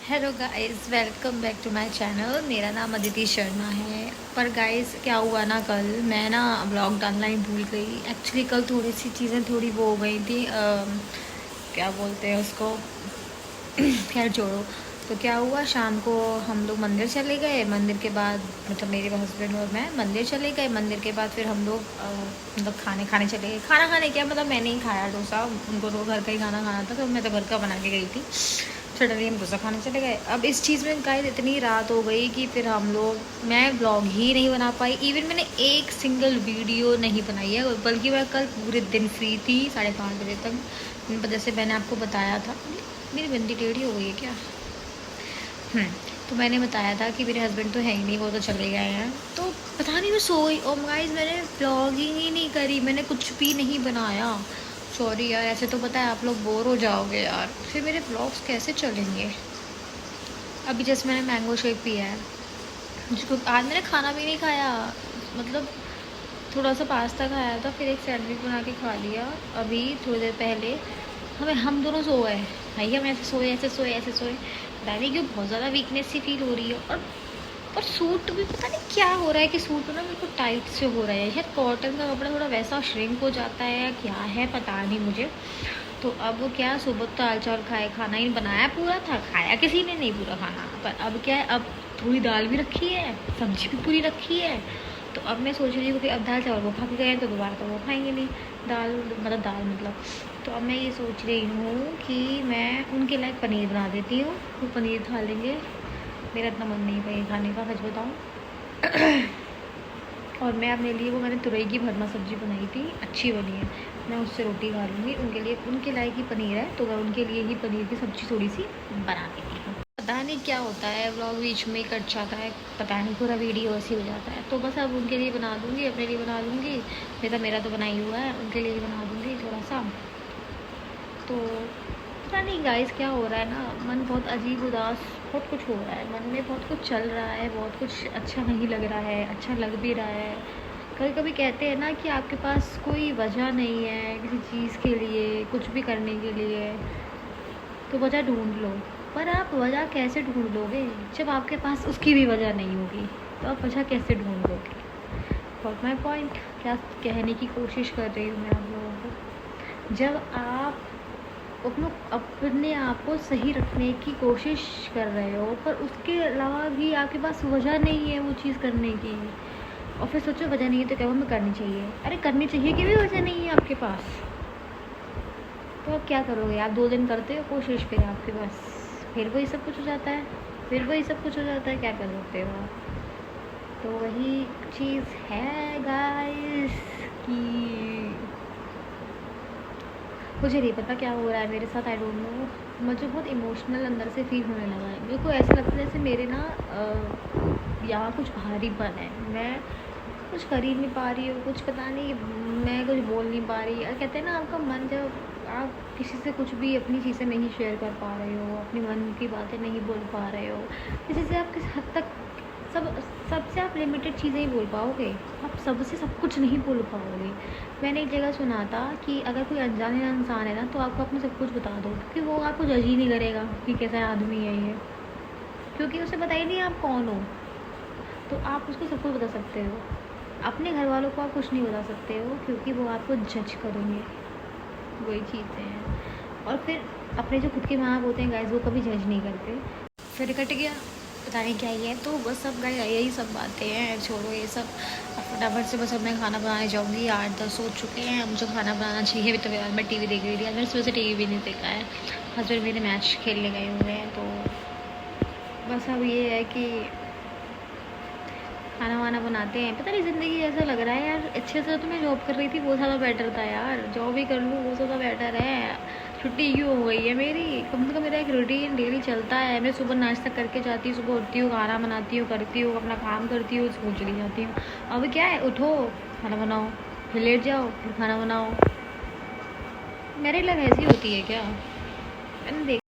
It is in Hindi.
Hello guys, welcome back to my channel. मेरा नाम अदिति शर्मा है। पर गाइस क्या हुआ ना, कल मैं ना ब्लॉग डालना ही भूल गई। एक्चुअली कल थोड़ी सी चीज़ें थोड़ी वो हो गई थी, क्या बोलते हैं उसको, खैर छोड़ो। तो क्या हुआ, शाम को हम लोग मंदिर चले गए। मंदिर के बाद मतलब मेरे हस्बैंड और मैं मंदिर चले गए। मंदिर के बाद फिर हम लोग मतलब खाने खाने चले गए। खाना खाने क्या मतलब, मैंने ही खाया डोसा, उनको तो घर का ही खाना खाना था, तो मैं तो घर का बना के गई थी। सडनली हम डोसा खाने चले गए। अब इस चीज़ में गाइस इतनी रात हो गई कि फिर हम लोग, मैं ब्लॉग ही नहीं बना पाई। इवन मैंने एक सिंगल वीडियो नहीं बनाई है, बल्कि मैं कल पूरे दिन फ्री थी 5:30 बजे तक। जैसे मैंने आपको बताया था, मेरी बंदी टेढ़ी हो गई है क्या। तो मैंने बताया था कि मेरे हस्बैंड तो है ही नहीं, वो तो चले गए हैं। तो पता नहीं मैं सोई, और गाइस मैंने ब्लॉगिंग ही नहीं करी, मैंने कुछ भी नहीं बनाया। सॉरी यार, ऐसे तो पता है आप लोग बोर हो जाओगे यार, फिर मेरे ब्लॉग्स कैसे चलेंगे। अभी जैसे मैंने मैंगो शेक पिया है, जिसको आज मैंने खाना भी नहीं खाया। मतलब थोड़ा सा पास्ता खाया था, फिर एक सैंडविच बना के खा लिया अभी थोड़ी देर पहले। हम दोनों सो गए भाई, हम ऐसे सोए ऐसे सोए ऐसे सोए। पता नहीं क्यों बहुत ज़्यादा वीकनेस सी फील हो रही है। और सूट भी पता नहीं क्या हो रहा है कि सूट ना बिल्कुल टाइट से हो रहा है। शायद कॉटन का कपड़ा थोड़ा वैसा श्रिंक हो जाता है या क्या है, पता नहीं मुझे। तो अब वो क्या, सुबह तो दाल चावल खाए, खाना ही बनाया पूरा था, खाया किसी ने नहीं पूरा खाना। पर अब क्या है, अब थोड़ी दाल भी रखी है, सब्जी भी पूरी रखी है। तो अब मैं सोच रही हूँ कि अब दाल चावल वो खा के गए तो दोबारा तो वो खाएंगे नहीं, दाल मतलब। तो अब मैं ये सोच रही हूँ कि मैं उनके लायक पनीर बना देती हूँ, वो पनीर खा लेंगे। मेरा इतना मन नहीं पनीर खाने का, सच बताऊँ। और मैं अपने लिए, वो मैंने तुरई की भरमा सब्ज़ी बनाई थी, अच्छी बनी है, मैं उससे रोटी खा लूँगी। उनके लिए, उनके लायक ही पनीर है, तो मैं उनके लिए ही पनीर की सब्ज़ी थोड़ी सी बना देती हूँ। पता नहीं क्या होता है, व्लॉग बीच में कट जाता है, पता नहीं पूरा वीडियो ऐसे हो जाता है। तो बस अब उनके लिए बना दूँगी, अपने लिए बना दूँगी। मेरा तो बना ही हुआ है, उनके लिए बना दूँगी थोड़ा सा। तो पता नहीं गाइस क्या हो रहा है ना, मन बहुत अजीब उदास, बहुत कुछ हो रहा है मन में, बहुत कुछ चल रहा है, बहुत कुछ अच्छा नहीं लग रहा है, अच्छा लग भी रहा है। कभी कभी कहते हैं ना कि आपके पास कोई वजह नहीं है किसी चीज़ के लिए, कुछ भी करने के लिए, तो वजह ढूंढ लो। पर आप वजह कैसे ढूंढ लोगे जब आपके पास उसकी भी वजह नहीं होगी, तो आप वजह कैसे ढूंढ लोगे। गॉट माई पॉइंट, क्या कहने की कोशिश कर रही हूँ मैं आप लोगों को। जब आप अपने आप को सही रखने की कोशिश कर रहे हो, पर उसके अलावा भी आपके पास वजह नहीं है वो चीज़ करने की, और फिर सोचो वजह नहीं है तो क्या हमें करनी चाहिए। अरे करनी चाहिए कि भी वजह नहीं है आपके पास, तो आप क्या करोगे। आप 2 दिन करते हो कोशिश, फिर आपके पास फिर वही सब कुछ हो जाता है, फिर वही सब कुछ हो जाता है, क्या कर सकते हो आप। तो वही चीज़ है गाइस कि मुझे नहीं पता क्या हो रहा है मेरे साथ, आई डोंट नो। मुझे बहुत इमोशनल अंदर से फील होने लगा है। मेरे को ऐसा लगता है जैसे मेरे ना यहाँ कुछ भारीपन है, मैं कुछ कर ही नहीं पा रही हूँ, कुछ पता नहीं, मैं कुछ बोल नहीं पा रही। कहते हैं ना, आपका मन, जब आप किसी से कुछ भी अपनी चीज़ें नहीं शेयर कर पा रहे हो, अपनी मन की बातें नहीं बोल पा रहे हो, किसी से आप किस हद तक, सबसे आप लिमिटेड चीज़ें ही बोल पाओगे, आप सबसे सब कुछ नहीं बोल पाओगे। मैंने एक जगह सुना था कि अगर कोई अनजान इंसान है ना, तो आपको अपने सब कुछ बता दो, क्योंकि वो आपको जज ही नहीं करेगा कि कैसा आदमी है ये, क्योंकि उसे पता ही नहीं आप कौन हो। तो आप उसको सब कुछ बता सकते हो। अपने घर वालों को आप कुछ नहीं बता सकते हो, क्योंकि वो आपको जज करेंगे। वही चीज़ें हैं। और फिर अपने जो खुद के माँ बाप होते हैं गाइस, वो कभी जज नहीं करते। फिर कट गया, पता नहीं क्या ही है। तो बस सब गाइस यही सब बातें हैं, छोड़ो ये सब। अब फटाफट से बस अब मैं खाना बनाने जाऊँगी। 8-10 हो चुके हैं, अब मुझे खाना बनाना चाहिए। अभी तो फिलहाल मैं टीवी देख रही थी, आज मैंने सुबह से टीवी भी नहीं देखा है। हस्बैंड मेरे मैच खेलने गए हुए हैं, तो बस अब ये है कि खाना वाना बनाते हैं। पता नहीं ज़िंदगी ऐसा लग रहा है यार, अच्छे से तो मैं जॉब कर रही थी, वो ज़्यादा बेटर था यार, जॉब ही कर लूँ वो ज़्यादा बेटर है। छुट्टी क्यों हो गई है मेरी, कम से कम मेरा एक रूटीन डेली चलता है। मैं सुबह नाश्ता करके जाती हूँ, सुबह उठती हूँ, खाना बनाती हूँ, करती हूँ, अपना काम करती हूँ, स्कूल चली जाती हूँ। अब क्या है, उठो खाना बनाओ, फिर लेट जाओ, फिर खाना बनाओ। मेरी लाइफ ऐसी होती है क्या, मैंने